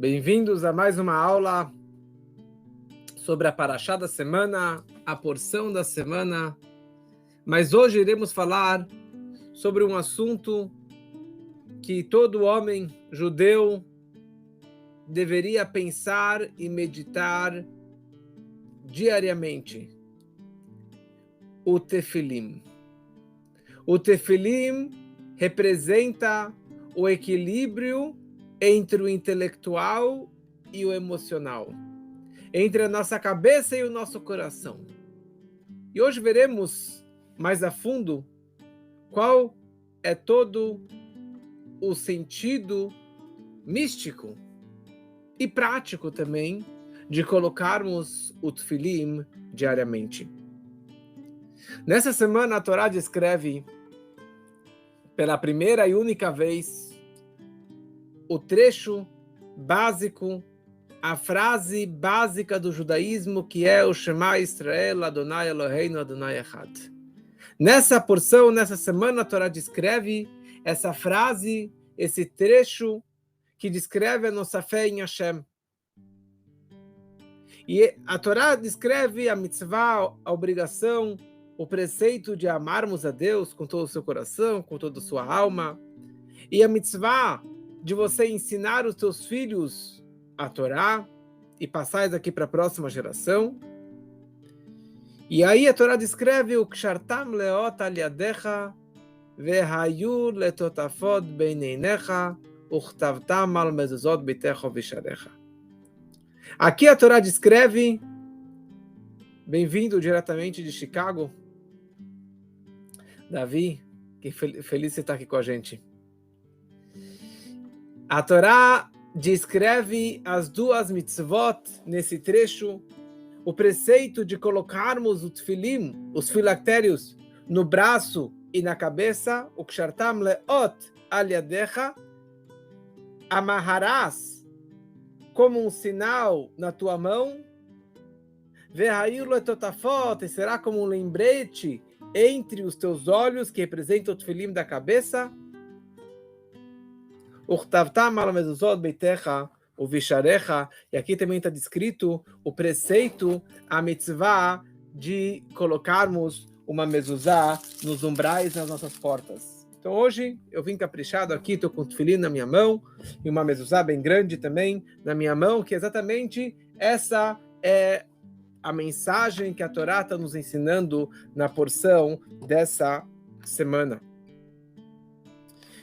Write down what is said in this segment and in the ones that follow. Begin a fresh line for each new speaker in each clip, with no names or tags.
Bem-vindos a mais uma aula sobre a Parashá da semana, a porção da semana. Mas hoje iremos falar sobre um assunto que todo homem judeu deveria pensar e meditar diariamente: o tefilim. O tefilim representa o equilíbrio entre o intelectual e o emocional, entre a nossa cabeça e o nosso coração. E hoje veremos mais a fundo qual é todo o sentido místico e prático também de colocarmos o tefilim diariamente. Nessa semana a Torá descreve pela primeira e única vez o trecho básico, a frase básica do judaísmo, que é o Shema Israel, Adonai Eloheinu, Adonai Echad. Nessa porção, nessa semana, a Torá descreve essa frase, esse trecho que descreve a nossa fé em Hashem. E a Torá descreve a mitzvah, a obrigação, o preceito de amarmos a Deus com todo o seu coração, com toda a sua alma, e a mitzvah de você ensinar os seus filhos a Torá e passar isso aqui para a próxima geração. E aí a Torá descreve o kshartam leot al yadecha vehayu letotafot beineinecha uchtavtam al mezuzot bitecha visharecha. Aqui a Torá descreve, bem-vindo diretamente de Chicago, Davi, que feliz você estar aqui com a gente. A Torá descreve as duas mitzvot nesse trecho, o preceito de colocarmos o tefilim, os filactérios, no braço e na cabeça, o kshartam leot al yadecha, amarrarás como um sinal na tua mão, vehayu letotafot, será como um lembrete entre os teus olhos, que representa o tefilim da cabeça, e aqui também está descrito o preceito, a mitzvah de colocarmos uma mezuzá nos umbrais das nossas portas. Então hoje eu vim caprichado aqui, estou com o tefilim na minha mão e uma mezuzá bem grande também na minha mão, que exatamente essa é a mensagem que a Torá está nos ensinando na porção dessa semana.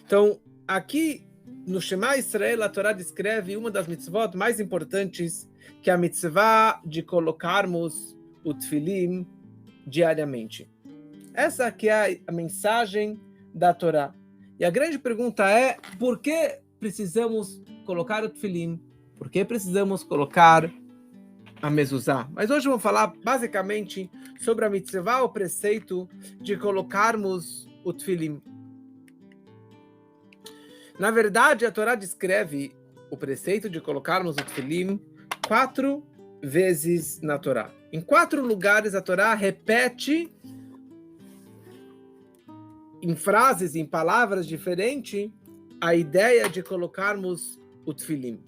Então aqui no Shema Israel, a Torá descreve uma das mitzvot mais importantes, que é a mitzvah de colocarmos o tefilim diariamente. Essa que é a mensagem da Torá. E a grande pergunta é, por que precisamos colocar o tefilim? Por que precisamos colocar a mezuzá? Mas hoje vamos falar basicamente sobre a mitzvah, o preceito de colocarmos o tefilim. Na verdade, a Torá descreve o preceito de colocarmos o tefilim 4 vezes na Torá. Em 4 lugares a Torá repete em frases, em palavras diferentes, a ideia de colocarmos o tefilim.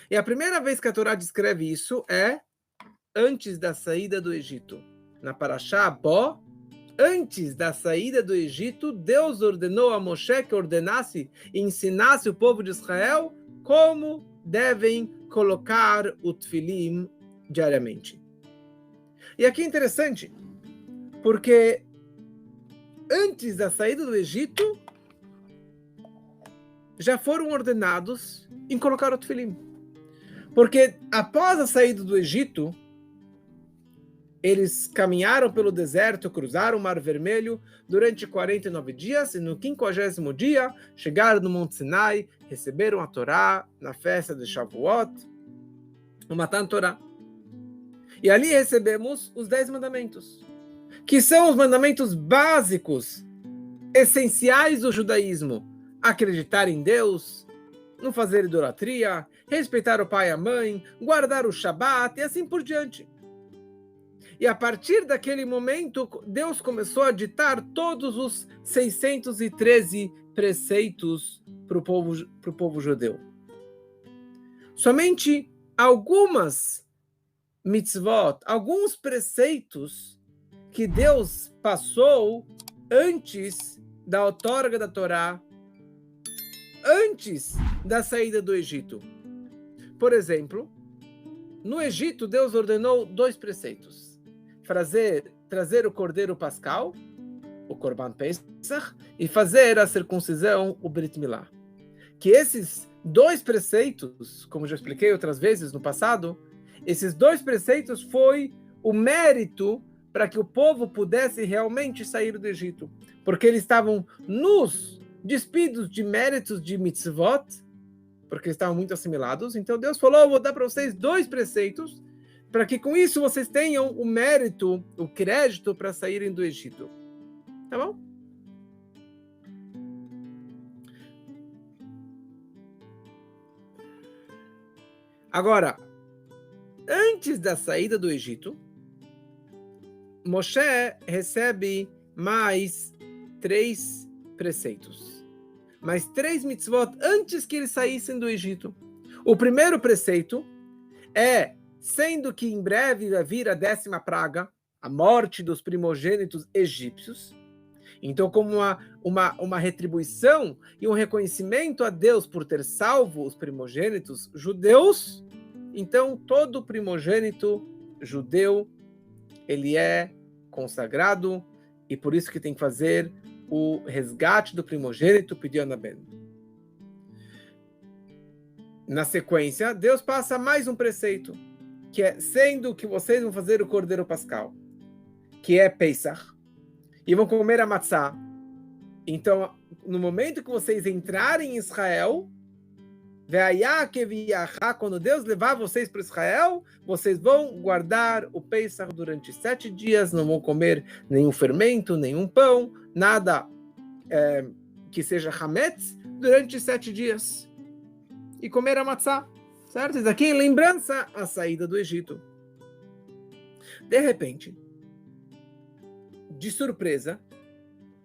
E a primeira vez que a Torá descreve isso é antes da saída do Egito. Na Parashá Bo, antes da saída do Egito, Deus ordenou a Moshe que ordenasse e ensinasse o povo de Israel como devem colocar o tefilim diariamente. E aqui é interessante, porque antes da saída do Egito, já foram ordenados em colocar o tefilim. Porque após a saída do Egito, eles caminharam pelo deserto, cruzaram o Mar Vermelho durante 49 dias, e no 50º dia chegaram no Monte Sinai, receberam a Torá na festa de Shavuot, o Matan Torá. E ali recebemos os 10 mandamentos, que são os mandamentos básicos, essenciais do judaísmo: acreditar em Deus, não fazer idolatria, respeitar o pai e a mãe, guardar o Shabat e assim por diante. E a partir daquele momento, Deus começou a ditar todos os 613 preceitos para o povo judeu. somente algumas mitzvot, alguns preceitos que Deus passou antes da outorga da Torá, antes da saída do Egito. Por exemplo, no Egito, Deus ordenou 2 preceitos. Trazer o cordeiro pascal, o Korban Pesach, e fazer a circuncisão, o Brit Milá. Que esses 2 preceitos, como já expliquei outras vezes no passado, esses 2 preceitos foi o mérito para que o povo pudesse realmente sair do Egito. Porque eles estavam nos despidos de méritos de mitzvot, porque eles estavam muito assimilados. Então Deus falou, eu vou dar para vocês 2 preceitos, para que com isso vocês tenham o mérito, o crédito para saírem do Egito. Tá bom? Agora, antes da saída do Egito, Moshe recebe mais 3 preceitos. Mais 3 mitzvot antes que eles saíssem do Egito. O primeiro preceito é, sendo que em breve vai vir a 10ª praga, a morte dos primogênitos egípcios. Então, como uma retribuição e um reconhecimento a Deus por ter salvo os primogênitos judeus, então todo primogênito judeu, ele é consagrado, e por isso que tem que fazer o resgate do primogênito, pediu Anaben. Na sequência, Deus passa mais um preceito, que é, sendo que vocês vão fazer o cordeiro pascal, que é Pesach, e vão comer a matzá. Então, no momento que vocês entrarem em Israel, quando Deus levar vocês para Israel, vocês vão guardar o Pesach durante 7 dias, não vão comer nenhum fermento, nenhum pão, nada que seja hametz, durante 7 dias. E comer a matzá, certo? Isso aqui é lembrança à saída do Egito. De repente, de surpresa,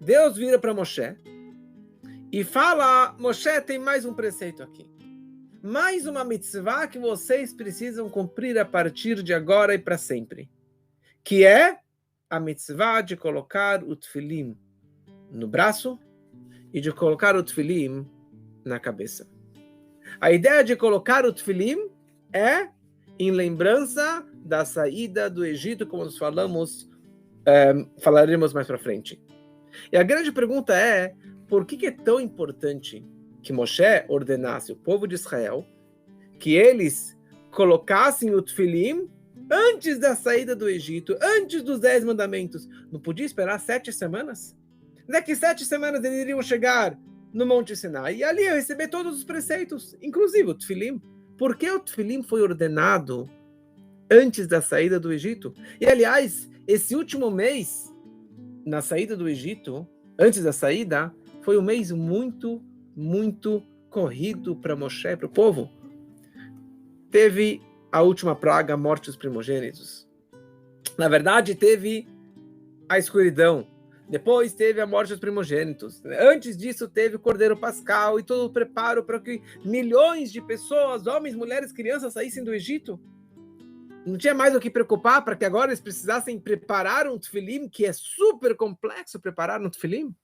Deus vira para Moshe e fala, Moshe, tem mais um preceito aqui. Mais uma mitzvah que vocês precisam cumprir a partir de agora e para sempre. Que é a mitzvah de colocar o tefilim no braço e de colocar o tefilim na cabeça. A ideia de colocar o tefilim é em lembrança da saída do Egito, como nós falaremos mais para frente. E a grande pergunta é, por que é tão importante que Moshe ordenasse o povo de Israel que eles colocassem o tefilim antes da saída do Egito, antes dos 10 mandamentos? Não podia esperar 7 semanas? Daqui 7 semanas eles iriam chegar no Monte Sinai e ali iam receber todos os preceitos, inclusive o tefilim. Por que o tefilim foi ordenado antes da saída do Egito? E, aliás, esse último mês, na saída do Egito, antes da saída, foi um mês muito, muito corrido para Moshe e para o povo. Teve a última praga, a morte dos primogênitos. Na verdade, teve a escuridão. Depois teve a morte dos primogênitos. Antes disso, teve o Cordeiro Pascal e todo o preparo para que milhões de pessoas, homens, mulheres, crianças, saíssem do Egito. Não tinha mais o que preocupar para que agora eles precisassem preparar um tefilim, que é super complexo preparar um tefilim.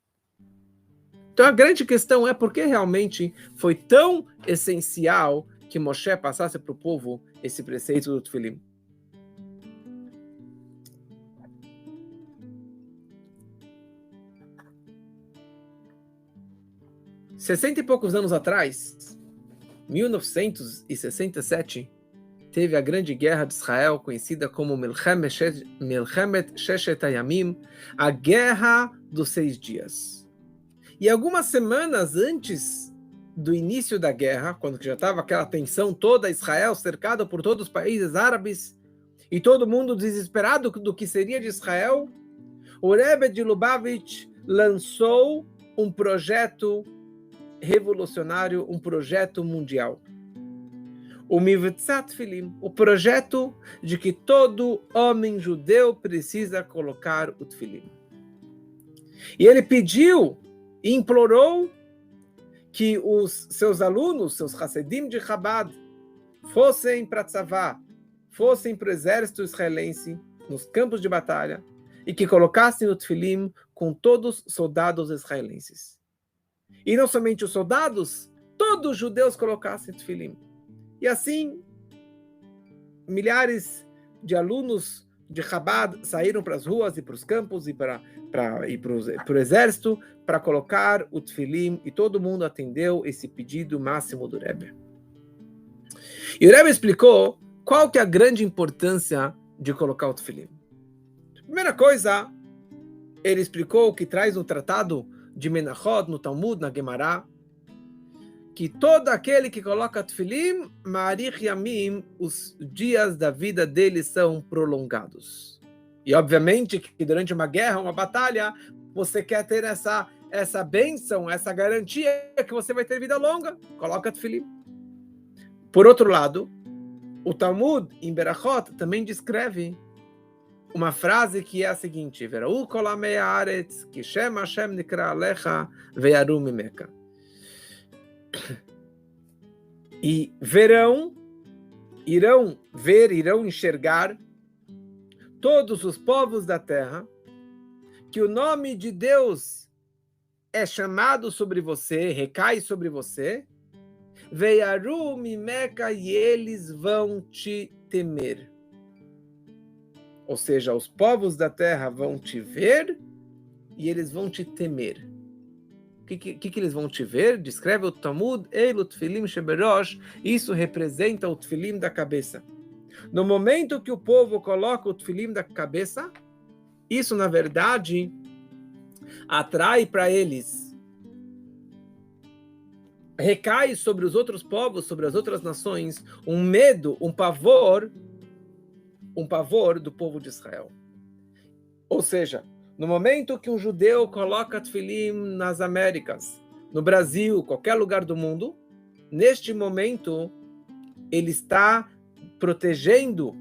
Então a grande questão é por que realmente foi tão essencial que Moshe passasse para o povo esse preceito do tefilim. Sessenta e poucos anos atrás, 1967, teve a grande guerra de Israel, conhecida como Milchemet Sheshet Hayamim, a Guerra dos 6 Dias. E algumas semanas antes do início da guerra, quando já estava aquela tensão toda, Israel cercada por todos os países árabes, e todo mundo desesperado do que seria de Israel, o Rebbe de Lubavitch lançou um projeto revolucionário, um projeto mundial. O Mivtzat Filim, o projeto de que todo homem judeu precisa colocar o tefilim. E ele pediu e implorou que os seus alunos, seus Hassidim de Chabad, fossem para Tzavá, fossem para o exército israelense, nos campos de batalha, e que colocassem o tefilim com todos os soldados israelenses. E não somente os soldados, todos os judeus colocassem tefilim. E assim, milhares de alunos de Chabad saíram para as ruas e para os campos e para o exército para colocar o tefilim, e todo mundo atendeu esse pedido máximo do Rebbe. E o Rebbe explicou qual que é a grande importância de colocar o tefilim. Primeira coisa, ele explicou o que traz no tratado de Menachot, no Talmud, na Gemara, que todo aquele que coloca tefilim, Ma'arich Yamim, os dias da vida dele são prolongados. E obviamente que durante uma guerra, uma batalha, você quer ter essa bênção, essa garantia que você vai ter vida longa, coloca tefilim. Por outro lado, o Talmud, em Berachot, também descreve uma frase que é a seguinte: Vera'u kol amei haaretz, ki shem Hashem nikra alecha, ve'yaru mimeka. E irão enxergar todos os povos da terra que o nome de Deus é chamado sobre você, recai sobre você, ve'yaru mimeka, e eles vão te temer. Ou seja, os povos da terra vão te ver e eles vão te temer. O que eles vão te ver? Descreve o Talmud, Eilu Tfilim Sheberosh, isso representa o Tfilim da cabeça. No momento que o povo coloca o Tfilim da cabeça, isso na verdade atrai para eles, recai sobre os outros povos, sobre as outras nações, um medo, um pavor do povo de Israel. Ou seja, no momento que um judeu coloca tefilim nas Américas, no Brasil, qualquer lugar do mundo, neste momento ele está protegendo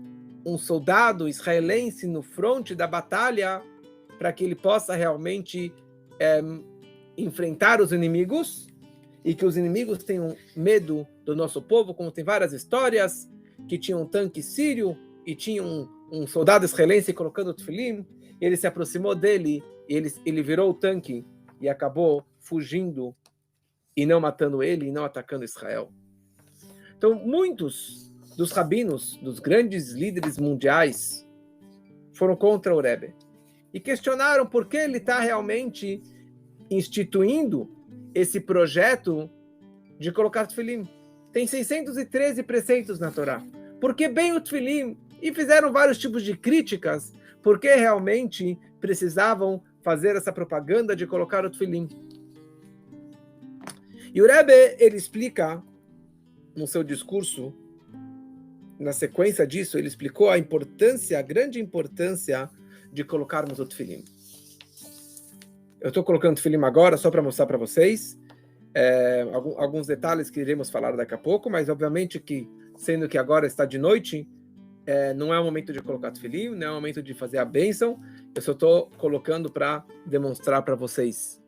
um soldado israelense no fronte da batalha para que ele possa realmente enfrentar os inimigos e que os inimigos tenham medo do nosso povo, como tem várias histórias que tinha um tanque sírio e tinha um soldado israelense colocando o tefilim, ele se aproximou dele, e ele virou o tanque e acabou fugindo e não matando ele, e não atacando Israel. Então, muitos dos rabinos, dos grandes líderes mundiais, foram contra o Rebbe e questionaram por que ele está realmente instituindo esse projeto de colocar tefilim. Tem 613 preceitos na Torá. Por que bem o tefilim? E fizeram vários tipos de críticas, porque realmente precisavam fazer essa propaganda de colocar o tefilim. E o Rebbe, ele explica no seu discurso, na sequência disso, ele explicou a grande importância de colocarmos o tefilim. Eu estou colocando o tefilim agora só para mostrar para vocês alguns detalhes que iremos falar daqui a pouco, mas obviamente que, sendo que agora está de noite, não é o momento de colocar tefilim, não é o momento de fazer a bênção, eu só estou colocando para demonstrar para vocês.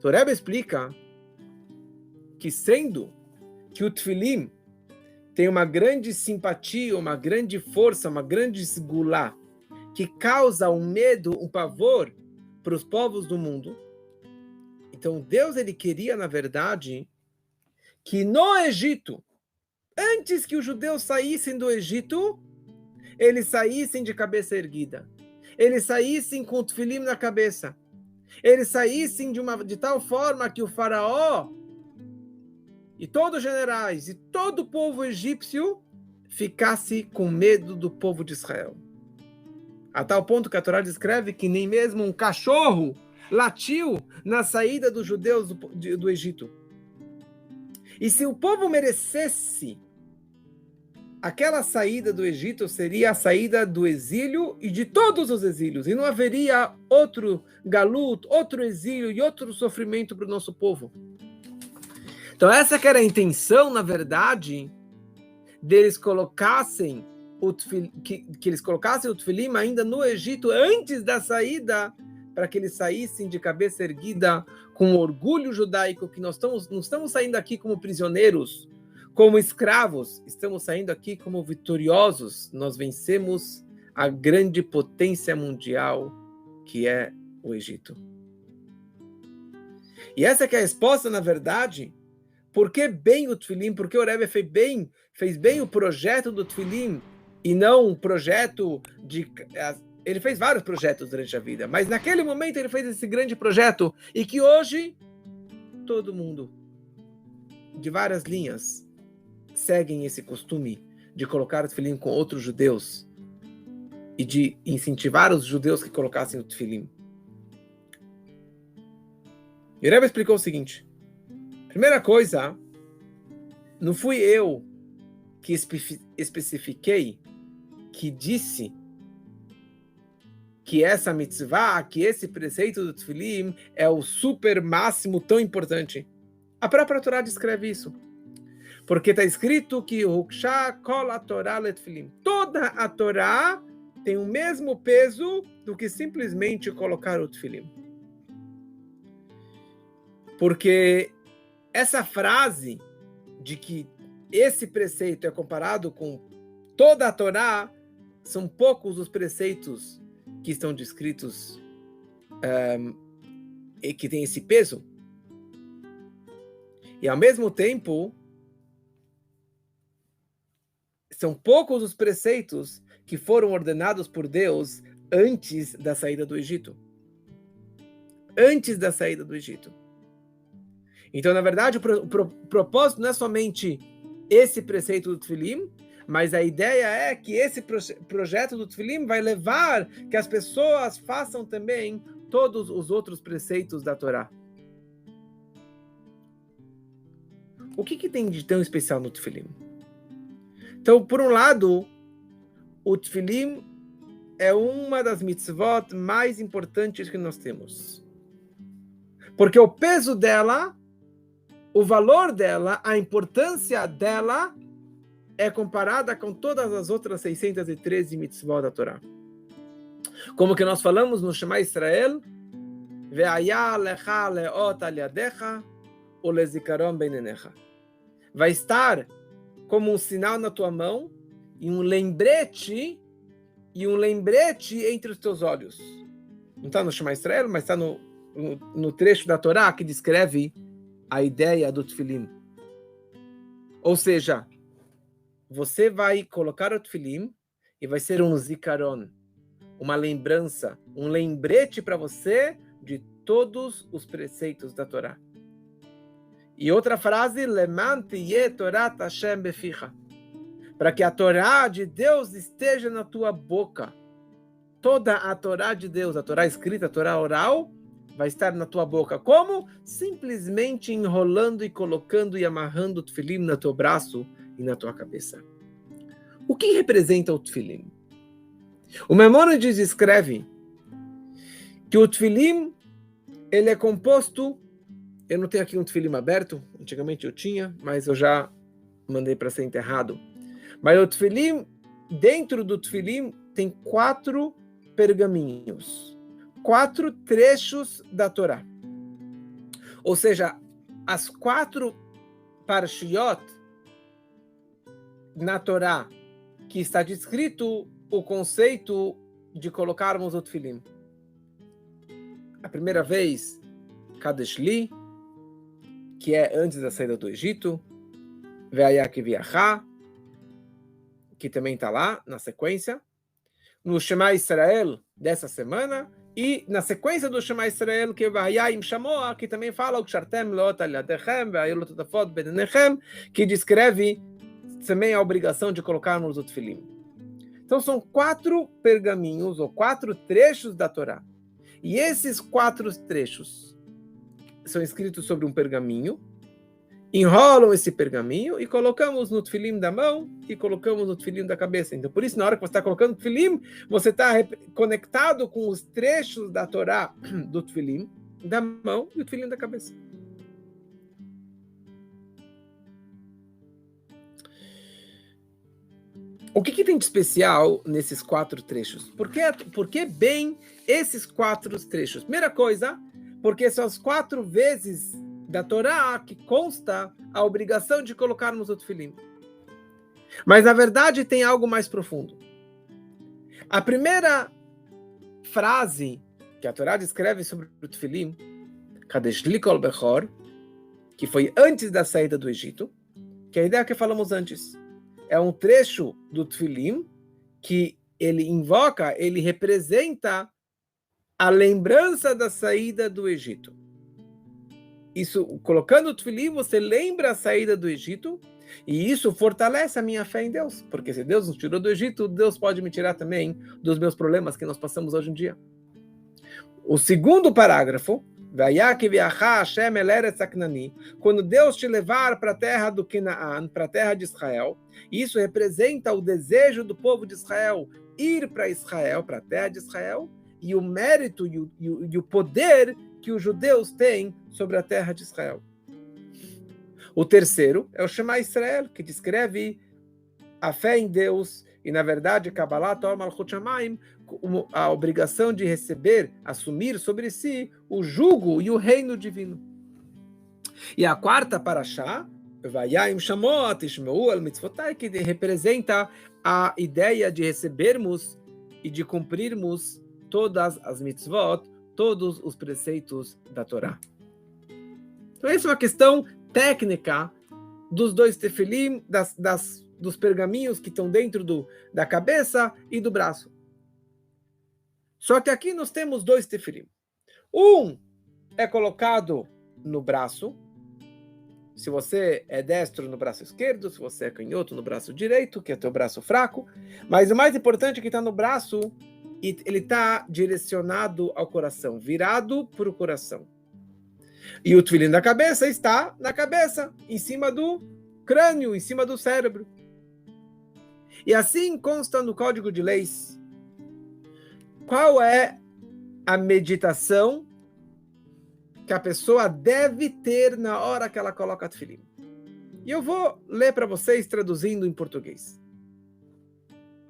O Rebbe explica que, sendo que o tefilim tem uma grande simpatia, uma grande força, uma grande segulá, que causa um medo, um pavor para os povos do mundo. Então Deus, ele queria, na verdade, que no Egito, antes que os judeus saíssem do Egito, eles saíssem de cabeça erguida, eles saíssem com o tefilim na cabeça, eles saíssem de tal forma que o faraó e todos os generais e todo o povo egípcio ficasse com medo do povo de Israel. A tal ponto que a Torá descreve que nem mesmo um cachorro latiu na saída dos judeus do Egito. E se o povo merecesse, aquela saída do Egito seria a saída do exílio e de todos os exílios. E não haveria outro galut, outro exílio e outro sofrimento para o nosso povo. Então essa que era a intenção, na verdade, deles colocassem que eles colocassem o tefilim ainda no Egito, antes da saída, para que eles saíssem de cabeça erguida, com orgulho judaico, que nós não estamos saindo aqui como prisioneiros, Como escravos, estamos saindo aqui como vitoriosos. Nós vencemos a grande potência mundial que é o Egito. E essa que é a resposta, na verdade, por que bem o Tefilim, por que o Rebbe fez bem o projeto do Tefilim e não um projeto de... Ele fez vários projetos durante a vida, mas naquele momento ele fez esse grande projeto e que hoje todo mundo, de várias linhas, seguem esse costume de colocar o tefilim com outros judeus e de incentivar os judeus que colocassem o tefilim. E o Rebbe explicou o seguinte: primeira coisa, não fui eu que especifiquei, que disse que essa mitzvah, que esse preceito do tefilim é o super máximo tão importante. A própria Torá descreve isso. Porque está escrito que Huksha kol haTorá letefilim. Toda a Torá tem o mesmo peso do que simplesmente colocar o tefilim. Porque essa frase de que esse preceito é comparado com toda a Torá, são poucos os preceitos que estão descritos e que tem esse peso. E ao mesmo tempo, são poucos os preceitos que foram ordenados por Deus antes da saída do Egito. Antes da saída do Egito. Então, na verdade, o propósito não é somente esse preceito do tefilim, mas a ideia é que esse projeto do tefilim vai levar que as pessoas façam também todos os outros preceitos da Torá. O que tem de tão especial no tefilim? Então, por um lado, o tefilim é uma das mitzvot mais importantes que nós temos. Porque o peso dela, o valor dela, a importância dela é comparada com todas as outras 613 mitzvot da Torá. Como que nós falamos no Shema Israel, Ve'aya lecha leot al yadecha ulezikaron beinenecha. Vai estar como um sinal na tua mão e um lembrete entre os teus olhos. Não está no Shema Israel, mas está no trecho da Torá que descreve a ideia do tefilim. Ou seja, você vai colocar o tefilim e vai ser um zikaron, uma lembrança, um lembrete para você de todos os preceitos da Torá. E outra frase, Leman tiyeh Torat Hashem beficha, para que a Torá de Deus esteja na tua boca. Toda a Torá de Deus, a Torá escrita, a Torá oral, vai estar na tua boca. Como? Simplesmente enrolando e colocando e amarrando o tefilim no teu braço e na tua cabeça. O que representa o tefilim? O Maimônides escreve que o tefilim, ele é composto... Eu não tenho aqui um tefilim aberto, antigamente eu tinha, mas eu já mandei para ser enterrado. Mas o tefilim, dentro do tefilim, tem 4 pergaminhos, 4 trechos da Torá. Ou seja, as 4 parshiot na Torá, que está descrito o conceito de colocarmos o tefilim. A primeira vez, Kadesh Li, que é antes da saída do Egito, Ve'aya Kiviachá, que também está lá na sequência, no Shema Israel dessa semana, e na sequência do Shema Israel, que Ve'aya Im Shamoa, que também fala o Kshartem Lot Al Yadechem, Ve'aya Lot Tafot Benenechem, que descreve também a obrigação de colocarmos o tefilim. Então são 4 pergaminhos, ou 4 trechos da Torá. E esses 4 trechos são escritos sobre um pergaminho, enrolam esse pergaminho e colocamos no tefilim da mão e colocamos no tefilim da cabeça. Então, por isso, na hora que você está colocando o tefilim, você está conectado com os trechos da Torá do tefilim da mão e o tefilim da cabeça. O que tem de especial nesses 4 trechos? Por que bem esses 4 trechos? Primeira coisa, porque são as 4 vezes da Torá que consta a obrigação de colocarmos o tefilim. Mas, na verdade, tem algo mais profundo. A primeira frase que a Torá descreve sobre o tefilim, Kadesh li kol bechor, que foi antes da saída do Egito, que é a ideia que falamos antes. É um trecho do tefilim que ele invoca, ele representa a lembrança da saída do Egito. Isso, colocando o tefilim, você lembra a saída do Egito, e isso fortalece a minha fé em Deus, porque se Deus nos tirou do Egito, Deus pode me tirar também dos meus problemas que nós passamos hoje em dia. O segundo parágrafo, quando Deus te levar para a terra do Canaã, para a terra de Israel, isso representa o desejo do povo de Israel ir para Israel, para a terra de Israel, e o mérito e o poder que os judeus têm sobre a terra de Israel. O terceiro é o Shema Israel, que descreve a fé em Deus e, na verdade, Kabbalah Torah Malchut Shamayim, a obrigação de receber, assumir sobre si o jugo e o reino divino. E a quarta parashá, Vayayim Shamot Ishmeu al Mitzvotai, que representa a ideia de recebermos e de cumprirmos todas as mitzvot, todos os preceitos da Torá. Então, essa é uma questão técnica dos dois tefilim, dos pergaminhos que estão dentro da cabeça e do braço. Só que aqui nós temos dois tefilim. Um é colocado no braço, se você é destro no braço esquerdo, se você é canhoto no braço direito, que é teu braço fraco, mas o mais importante é que está no braço, e ele está direcionado ao coração, virado para o coração. E o tefilim da cabeça está na cabeça, em cima do crânio, em cima do cérebro. E assim consta no Código de Leis. Qual é a meditação que a pessoa deve ter na hora que ela coloca tefilim? E eu vou ler para vocês traduzindo em português.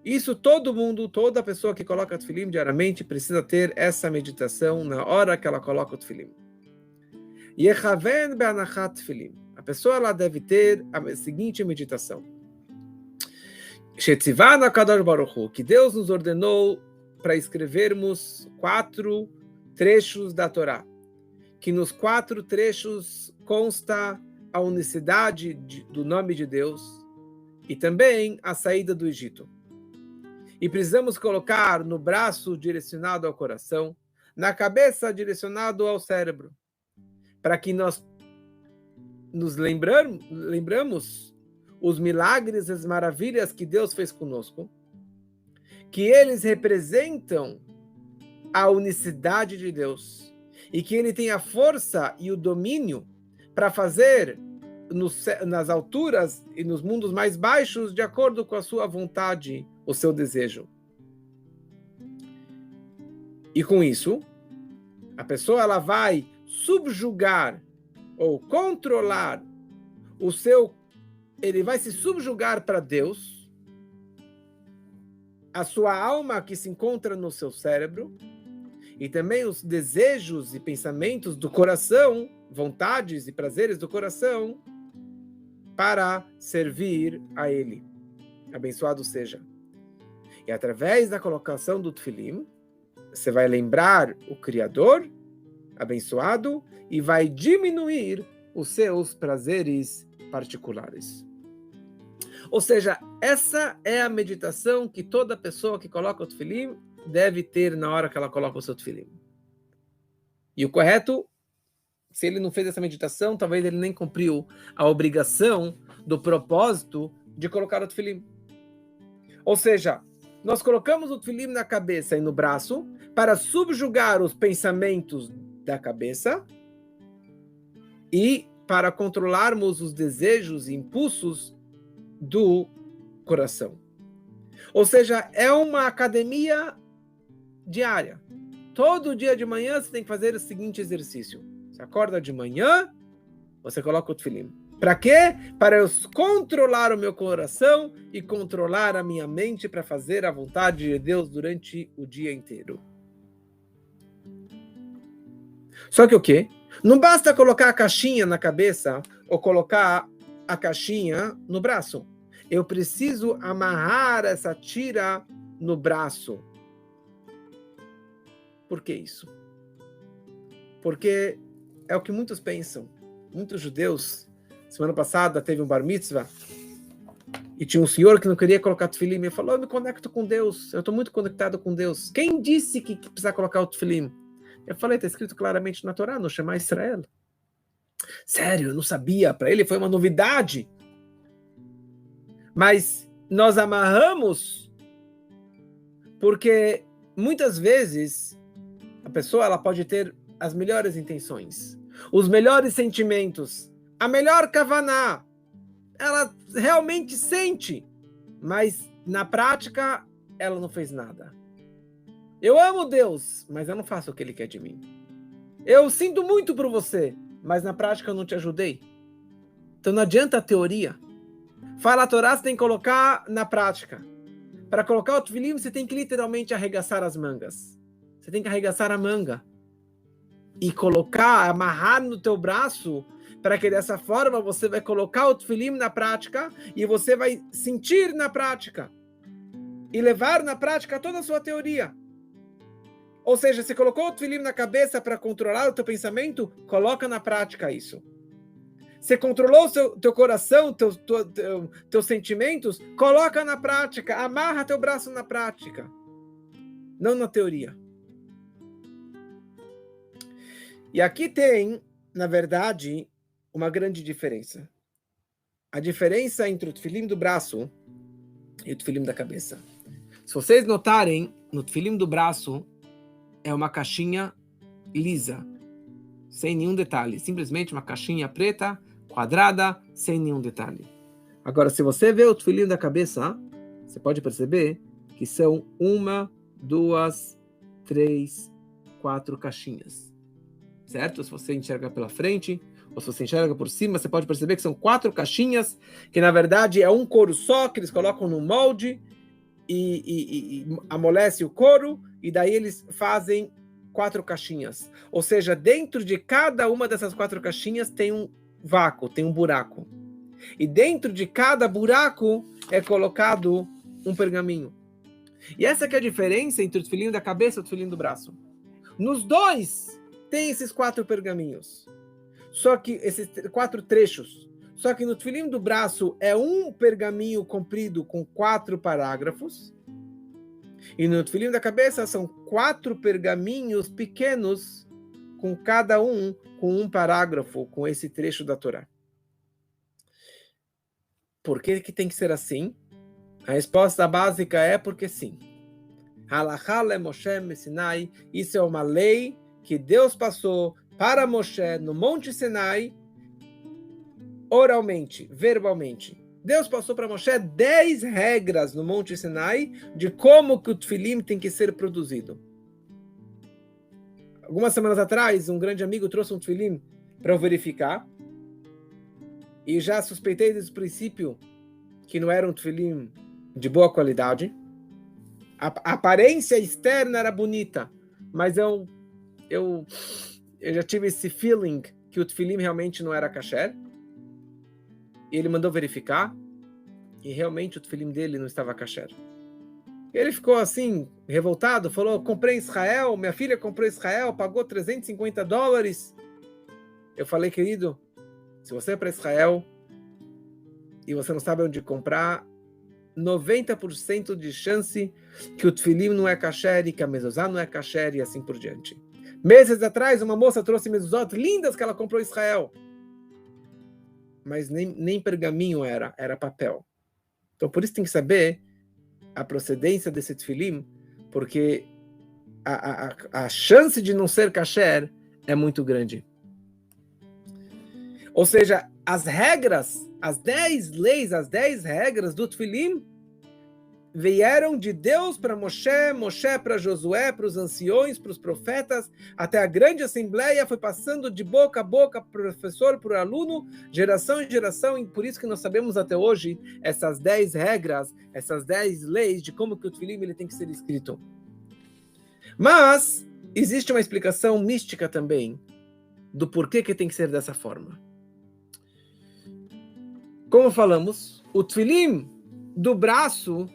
Isso todo mundo, toda pessoa que coloca tefilim diariamente precisa ter essa meditação na hora que ela coloca o tefilim. Yechaven be'anachat tefilim. A pessoa ela deve ter a seguinte meditação. Shetzivah HaKadosh Baruch Hu, que Deus nos ordenou para escrevermos 4 trechos da Torá. Que nos 4 trechos consta a unicidade do nome de Deus e também a saída do Egito. E precisamos colocar no braço direcionado ao coração, na cabeça direcionado ao cérebro, para que nós nos lembramos os milagres, as maravilhas que Deus fez conosco, que eles representam a unicidade de Deus e que Ele tem a força e o domínio para fazer nas alturas e nos mundos mais baixos de acordo com a sua vontade, o seu desejo. E com isso, a pessoa ela vai subjugar ou controlar ele vai se subjugar para Deus, a sua alma que se encontra no seu cérebro, e também os desejos e pensamentos do coração, vontades e prazeres do coração, para servir a Ele. Abençoado seja. E através da colocação do tefilim, você vai lembrar o Criador, abençoado, e vai diminuir os seus prazeres particulares. Ou seja, essa é a meditação que toda pessoa que coloca o tefilim deve ter na hora que ela coloca o seu tefilim. E o correto, se ele não fez essa meditação, talvez ele nem cumpriu a obrigação do propósito de colocar o tefilim. Ou seja, nós colocamos o tefilim na cabeça e no braço para subjugar os pensamentos da cabeça e para controlarmos os desejos e impulsos do coração. Ou seja, é uma academia diária. Todo dia de manhã você tem que fazer o seguinte exercício. Você acorda de manhã, você coloca o tefilim. Para quê? Para eu controlar o meu coração e controlar a minha mente para fazer a vontade de Deus durante o dia inteiro. Só que o quê? Não basta colocar a caixinha na cabeça ou colocar a caixinha no braço. Eu preciso amarrar essa tira no braço. Por que isso? Porque é o que muitos pensam. Muitos judeus, semana passada teve um bar mitzvah, e tinha um senhor que não queria colocar tefilim, ele falou, eu me conecto com Deus, eu estou muito conectado com Deus. Quem disse que precisa colocar o tefilim? Eu falei, está escrito claramente na Torá, no Shema Israel. Sério, eu não sabia, para ele foi uma novidade. Mas nós amarramos porque muitas vezes a pessoa ela pode ter as melhores intenções, os melhores sentimentos, a melhor kavaná, ela realmente sente, mas na prática ela não fez nada. Eu amo Deus, mas eu não faço o que Ele quer de mim. Eu sinto muito por você, mas na prática eu não te ajudei. Então não adianta a teoria. Fala a Torá, você tem que colocar na prática. Para colocar o tefilim, você tem que literalmente arregaçar as mangas. Você tem que arregaçar a manga e colocar, amarrar no teu braço, para que dessa forma você vai colocar o tefilim na prática e você vai sentir na prática e levar na prática toda a sua teoria. Ou seja, você colocou o tefilim na cabeça para controlar o teu pensamento, coloca na prática isso. Você controlou o teu coração, teus sentimentos, coloca na prática, amarra teu braço na prática, não na teoria. E aqui tem, na verdade, uma grande diferença. A diferença entre o tefilim do braço e o tefilim da cabeça. Se vocês notarem, no tefilim do braço é uma caixinha lisa, sem nenhum detalhe. Simplesmente uma caixinha preta, quadrada, sem nenhum detalhe. Agora, se você vê o tefilim da cabeça, você pode perceber que são 1, 2, 3, 4 caixinhas. Certo? Se você enxerga pela frente, ou se você enxerga por cima, você pode perceber que são 4 caixinhas, que na verdade é um couro só, que eles colocam no molde e amolece o couro, e daí eles fazem 4 caixinhas. Ou seja, dentro de cada uma dessas 4 caixinhas tem um vácuo, tem um buraco. E dentro de cada buraco é colocado um pergaminho. E essa que é a diferença entre o tefilim da cabeça e o tefilim do braço. Nos dois tem esses 4 pergaminhos. Só que esses 4 trechos. Só que no tefilim do braço é um pergaminho comprido com 4 parágrafos. E no tefilim da cabeça são 4 pergaminhos pequenos, com cada um com um parágrafo, com esse trecho da Torá. Por que tem que ser assim? A resposta básica é porque sim. Halachá le Moshe Sinai, isso é uma lei que Deus passou para Moshe no Monte Sinai, oralmente, verbalmente. Deus passou para Moshe 10 regras no Monte Sinai de como que o tefilim tem que ser produzido. Algumas semanas atrás, um grande amigo trouxe um tefilim para eu verificar, e já suspeitei desde o princípio que não era um tefilim de boa qualidade. A aparência externa era bonita, mas eu já tive esse feeling que o tefilim realmente não era kasher. Ele mandou verificar e realmente o tefilim dele não estava kasher. Ele ficou assim, revoltado, falou, comprei em Israel, minha filha comprou em Israel, pagou $350. Eu falei, querido, se você é para Israel e você não sabe onde comprar, 90% de chance que o tefilim não é kasher e que a mezuzá não é kasher e assim por diante. Meses atrás, uma moça trouxe mezuzot lindas que ela comprou em Israel. Mas nem pergaminho era papel. Então, por isso tem que saber a procedência desse tefilim, porque a chance de não ser kasher é muito grande. Ou seja, as regras, as 10 leis, as 10 regras do tefilim vieram de Deus para Moshe, Moshe para Josué, para os anciões, para os profetas, até a grande assembleia, foi passando de boca a boca, professor por aluno, geração em geração, e por isso que nós sabemos até hoje essas 10 regras, essas 10 leis de como que o tefilim ele tem que ser escrito. Mas existe uma explicação mística também do porquê que tem que ser dessa forma. Como falamos, o tefilim do braço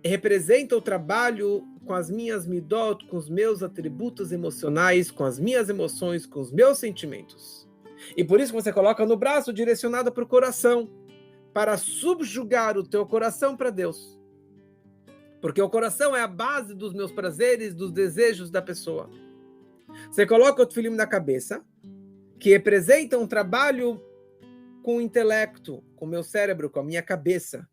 representa o trabalho com as minhas midot, com os meus atributos emocionais, com as minhas emoções, com os meus sentimentos. E por isso que você coloca no braço direcionado para o coração, para subjugar o teu coração para Deus. Porque o coração é a base dos meus prazeres, dos desejos da pessoa. Você coloca o tefilim na cabeça, que representa um trabalho com o intelecto, com o meu cérebro, com a minha cabeça.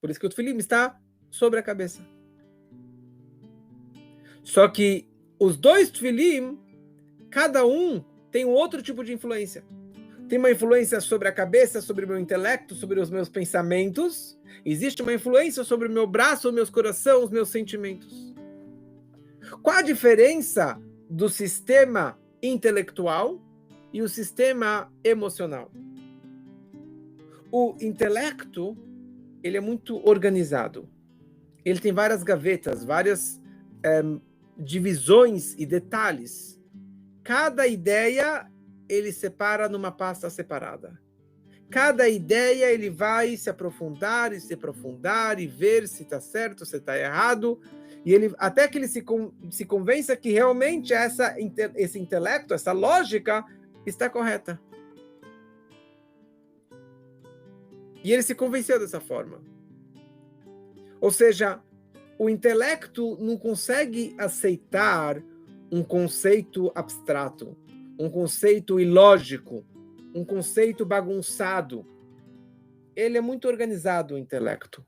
Por isso que o tefilim está sobre a cabeça. Só que os dois tefilim, cada um tem um outro tipo de influência. Tem uma influência sobre a cabeça, sobre o meu intelecto, sobre os meus pensamentos. Existe uma influência sobre o meu braço, o meu coração, os meus sentimentos. Qual a diferença do sistema intelectual e o sistema emocional? O intelecto, ele é muito organizado. Ele tem várias gavetas, várias divisões e detalhes. Cada ideia, ele separa numa pasta separada. Cada ideia, ele vai se aprofundar e ver se está certo, se está errado. E ele, até que ele se convença que realmente esse intelecto, essa lógica, está correta. E ele se convenceu dessa forma. Ou seja, o intelecto não consegue aceitar um conceito abstrato, um conceito ilógico, um conceito bagunçado. Ele é muito organizado, o intelecto.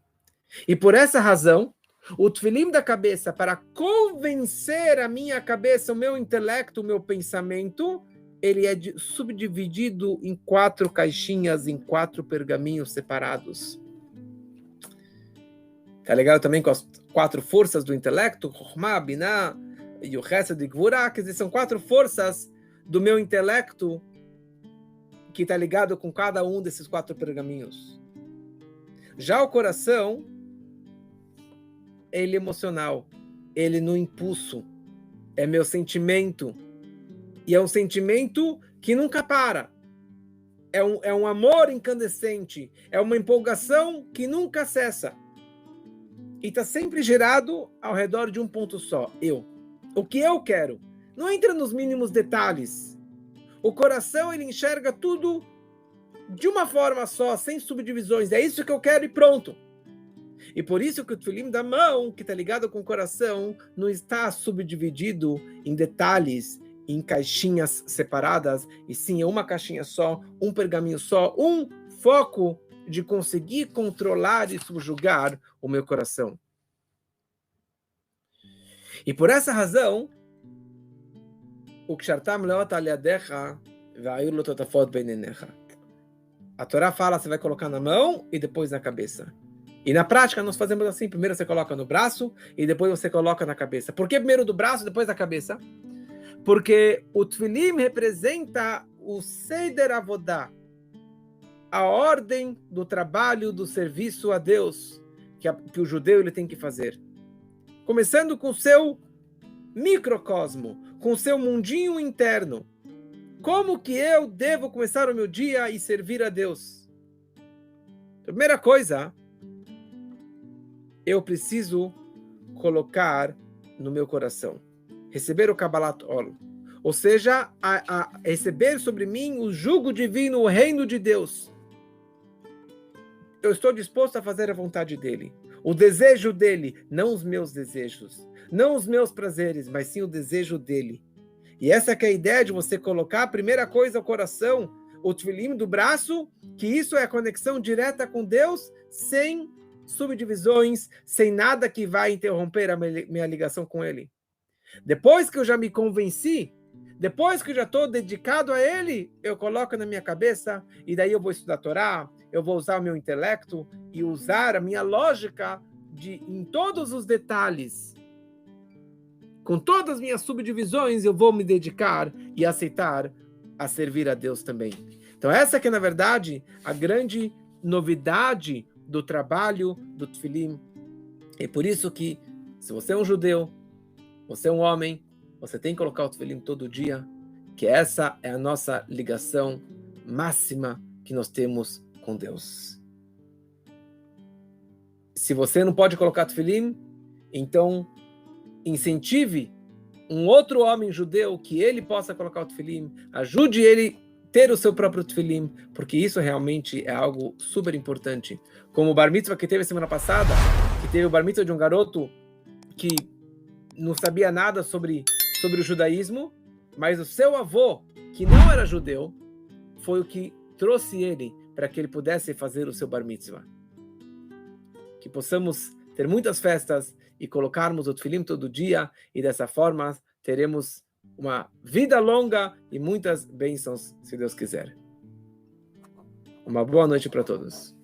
E por essa razão, o tefilim da cabeça, para convencer a minha cabeça, o meu intelecto, o meu pensamento, ele é subdividido em 4 caixinhas, em 4 pergaminhos separados. Tá ligado também com as 4 forças do intelecto? Chokhmah, Binah e o resto de Gvurah, quer dizer, são 4 forças do meu intelecto que está ligado com cada um desses 4 pergaminhos. Já o coração, ele é emocional, ele no impulso, é meu sentimento, e é um sentimento que nunca para, é um amor incandescente, é uma empolgação que nunca cessa, e está sempre gerado ao redor de um ponto só, eu. O que eu quero, não entra nos mínimos detalhes. O coração, ele enxerga tudo de uma forma só, sem subdivisões, é isso que eu quero e pronto. E por isso que o tefilim da mão, que está ligado com o coração, não está subdividido em detalhes, em caixinhas separadas, e sim é uma caixinha só, um pergaminho só, um foco de conseguir controlar e subjugar o meu coração. E por essa razão, o kshartam leot al yadecha ve'ayur lo totafot beinenecha. A Torá fala, você vai colocar na mão e depois na cabeça. E na prática nós fazemos assim, primeiro você coloca no braço e depois você coloca na cabeça. Por que primeiro do braço e depois da cabeça? Porque o tefilim representa o Seder Avodah, a ordem do trabalho, do serviço a Deus, que o judeu ele tem que fazer. Começando com o seu microcosmo, com o seu mundinho interno. Como que eu devo começar o meu dia e servir a Deus? Primeira coisa, eu preciso colocar no meu coração, receber o Kabbalat Ol, ou seja, a receber sobre mim o jugo divino, o reino de Deus. Eu estou disposto a fazer a vontade dele, o desejo dele, não os meus desejos, não os meus prazeres, mas sim o desejo dele. E essa que é a ideia de você colocar a primeira coisa o coração, o tefilim do braço, que isso é a conexão direta com Deus, sem subdivisões, sem nada que vai interromper a minha ligação com ele. Depois que eu já me convenci, depois que eu já estou dedicado a ele, eu coloco na minha cabeça, e daí eu vou estudar a Torá, eu vou usar o meu intelecto e usar a minha lógica em todos os detalhes. Com todas as minhas subdivisões, eu vou me dedicar e aceitar a servir a Deus também. Então essa que é, na verdade, a grande novidade do trabalho do tefilim. É por isso que, se você é um judeu, você é um homem, você tem que colocar o tefilim todo dia. que essa é a nossa ligação máxima que nós temos com Deus. Se você não pode colocar tefilim, então incentive um outro homem judeu que ele possa colocar o tefilim, ajude ele a ter o seu próprio tefilim, porque isso realmente é algo super importante. Como o bar mitzvah que teve semana passada, que teve o bar mitzvah de um garoto que não sabia nada sobre o judaísmo, mas o seu avô, que não era judeu, foi o que trouxe ele para que ele pudesse fazer o seu bar mitzvah. Que possamos ter muitas festas e colocarmos o tefilim todo dia, e dessa forma teremos uma vida longa e muitas bênçãos, se Deus quiser. Uma boa noite para todos.